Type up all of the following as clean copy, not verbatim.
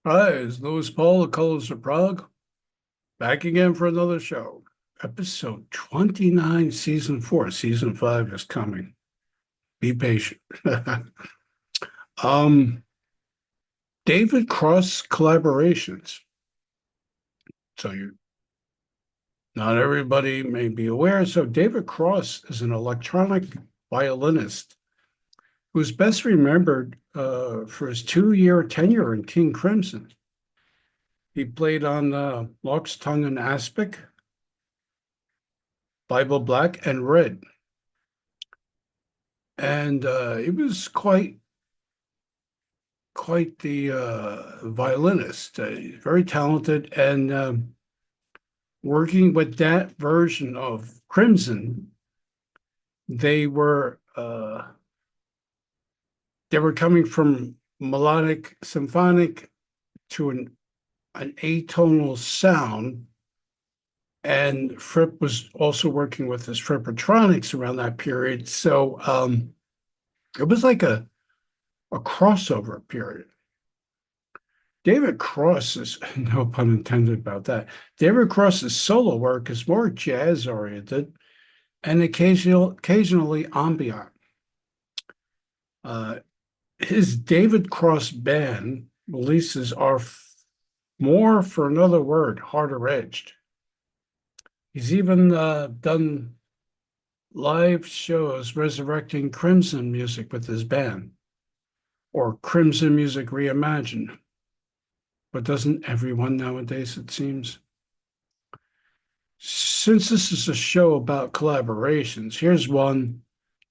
Hi, it's Louis Paul, the Colors of Prague, back again for another show. Episode 29, Season 4. Season 5 is coming. Be patient. um, David Cross collaborations. So not everybody may be aware. So David Cross is an electronic violinist who's best remembered for his 2-year tenure in King Crimson. He played on Lock's Tongue and Aspic, Bible Black, and Red. And he was quite the violinist, very talented, and working with that version of Crimson, they were uh, they were coming from melodic symphonic to an atonal sound. And Fripp was also working with his Frippatronics around that period. So it was like a crossover period. David Cross is, no pun intended about that. David Cross's solo work is more jazz oriented and occasionally ambient. Uh, his David Cross band releases are more, for another word, harder edged. He's even done live shows resurrecting Crimson music with his band, or Crimson Music Reimagined. But doesn't everyone nowadays, it seems? Since this is a show about collaborations, here's one: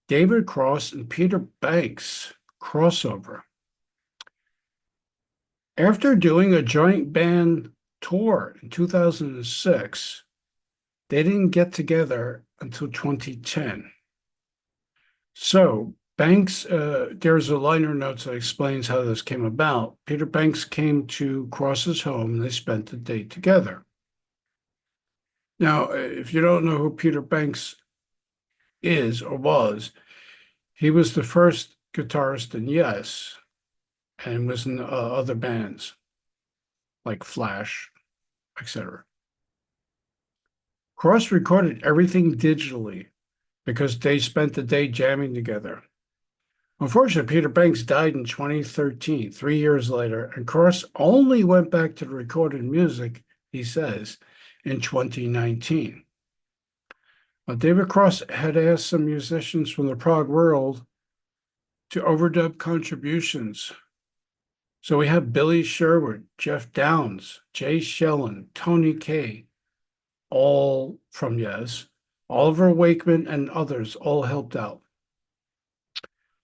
David Cross and Peter Banks crossover. After doing a joint band tour in 2006, they didn't get together until 2010. So Banks, there's a liner notes that explains how this came about. Peter Banks came to Cross's home and they spent the day together. Now, if you don't know who Peter Banks is or was, he was the first guitarist in Yes and was in other bands like Flash, etc. Cross recorded everything digitally because they spent the day jamming together. Unfortunately, Peter Banks died in 2013, 3 years later, and Cross only went back to the recorded music, he says, in 2019. David Cross had asked some musicians from the prog world to overdub contributions. So we have Billy Sherwood, Jeff Downs, Jay Shellen, Tony Kaye, all from Yes, Oliver Wakeman, and others all helped out.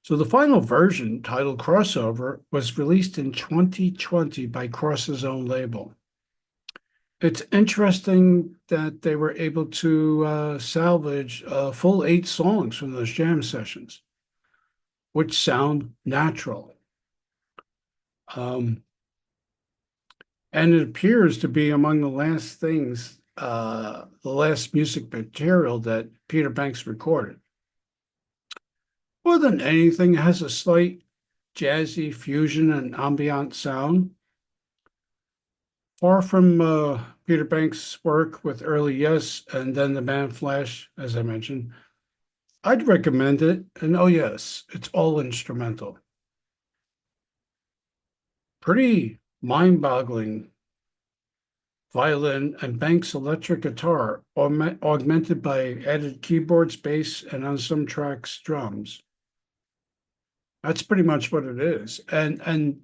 So the final version, titled Crossover, was released in 2020 by Cross's own label. It's interesting that they were able to salvage a full 8 songs from those jam sessions, which sound natural. Um, and it appears to be among the last things, the last music material that Peter Banks recorded. More than anything, it has a slight jazzy fusion and ambient sound. Far from Peter Banks' work with early Yes and then the band Flash, as I mentioned, I'd recommend it. And oh, yes, it's all instrumental. Pretty mind boggling violin and Banks' electric guitar, augmented by added keyboards, bass, and on some tracks, drums. That's pretty much what it is. And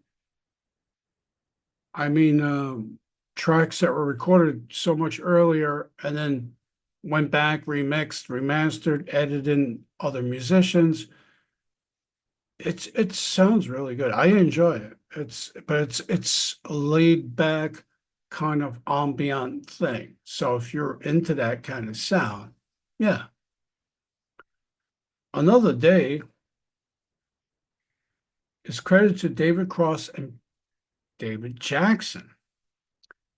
I mean, tracks that were recorded so much earlier and then went back, remixed, remastered, added in other musicians. It sounds really good. I enjoy it. It's a laid back kind of ambient thing. So if you're into that kind of sound, yeah. Another Day is credited to David Cross and David Jackson.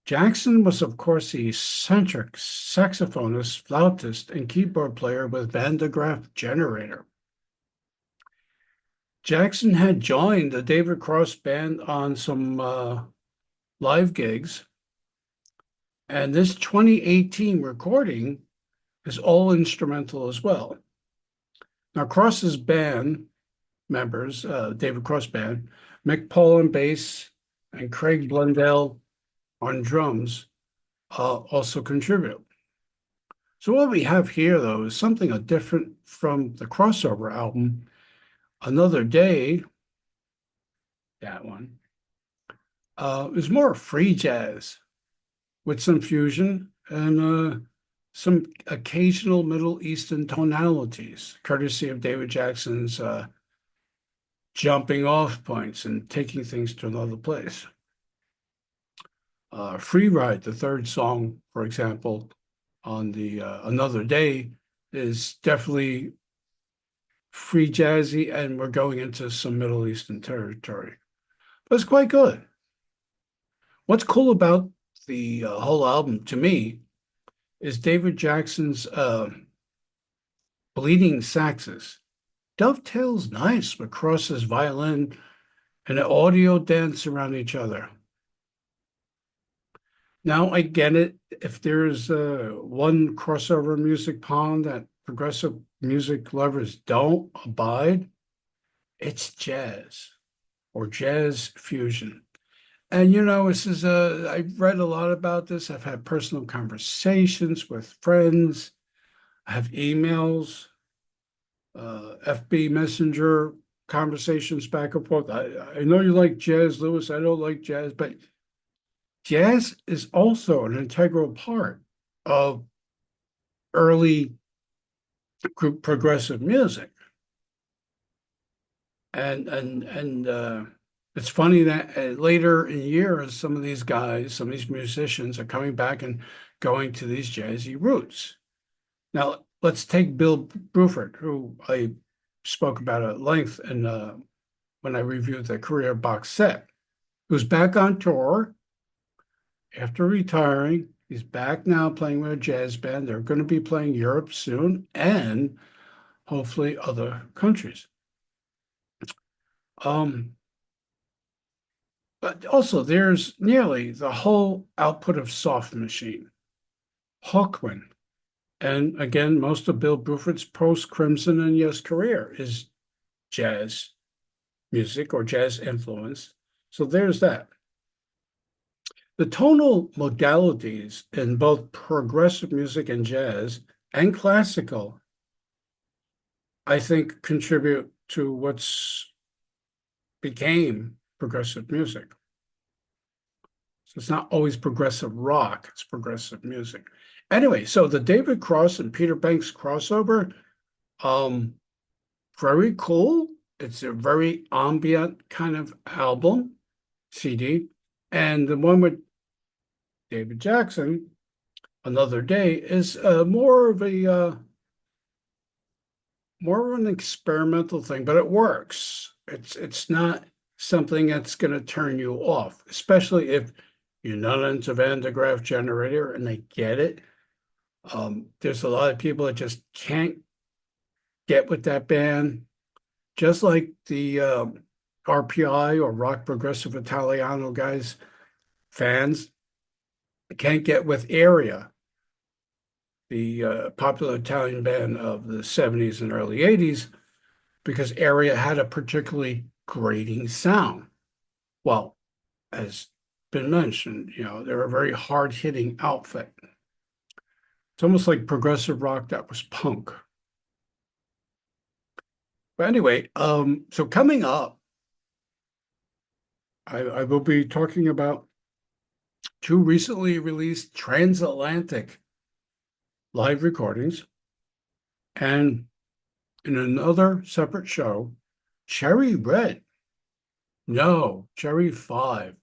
Jackson was, of course, the eccentric saxophonist, flautist, and keyboard player with Van de Graaff Generator. Jackson had joined the David Cross band on some live gigs. And this 2018 recording is all instrumental as well. Now, Cross's band members, David Cross Band, Mick Paul on bass, and Craig Blundell on drums, also contribute. So what we have here, though, is something different from the crossover album, Another Day. That one is more free jazz with some fusion and some occasional Middle Eastern tonalities, courtesy of David Jackson's jumping off points and taking things to another place. Free Ride, the third song, for example, on the Another Day, is definitely free jazzy, and we're going into some Middle Eastern territory. But it's quite good. What's cool about the whole album to me is David Jackson's bleeding saxes. Dovetails nice with Cross's violin and an audio dance around each other. Now I get it. If there's one crossover music pond that progressive music lovers don't abide, it's jazz or jazz fusion. And this is I've read a lot about this. I've had personal conversations with friends. I have emails, FB Messenger conversations back and forth. I know you like jazz, Lewis. I don't like jazz, but jazz is also an integral part of early progressive music. And it's funny that later in years, some of these musicians are coming back and going to these jazzy roots. Now, let's take Bill Bruford, who I spoke about at length when I reviewed the career box set, who's back on tour after retiring. He's back now playing with a jazz band. They're going to be playing Europe soon and hopefully other countries. But also, there's nearly the whole output of Soft Machine, Hawkwind, and again, most of Bill Bruford's post-Crimson and Yes career is jazz music or jazz influence. So there's that. The tonal modalities in both progressive music and jazz and classical, I think, contribute to what's became progressive music. So it's not always progressive rock, it's progressive music. Anyway, so the David Cross and Peter Banks crossover, very cool. It's a very ambient kind of album, CD. And the one with David Jackson, Another Day, is more of an experimental thing, but it works. It's not something that's going to turn you off, especially if you're not into Van de Graaff Generator and they get it. There's a lot of people that just can't get with that band, just like the RPI or Rock Progressive Italiano guys, fans can't get with Area, the popular Italian band of the 70s and early 80s, because Area had a particularly grating sound. Well, as been mentioned, they're a very hard-hitting outfit. It's almost like progressive rock that was punk. But anyway, so coming up, I will be talking about two recently released transatlantic live recordings, and in another separate show, Cherry Red. No, Cherry 5.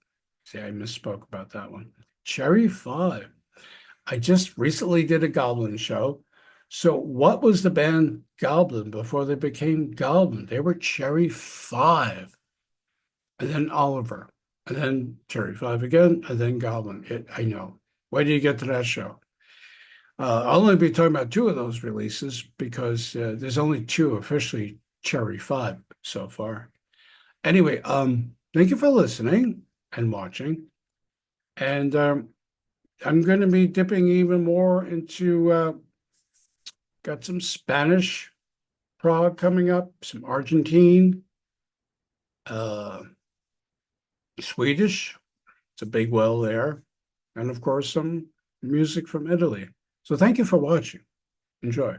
See, I misspoke about that one. Cherry 5. I just recently did a Goblin show. So what was the band Goblin before they became Goblin? They were Cherry 5, and then Oliver, and then Cherry 5 again, and then Goblin. I know. Why do you get to that show? I'll only be talking about two of those releases because there's only two officially Cherry 5 so far. Anyway, thank you for listening and watching. And I'm going to be dipping even more into, got some Spanish Prague coming up, some Argentine, uh, Swedish. It's a big well there. And of course, some music from Italy. So thank you for watching. Enjoy.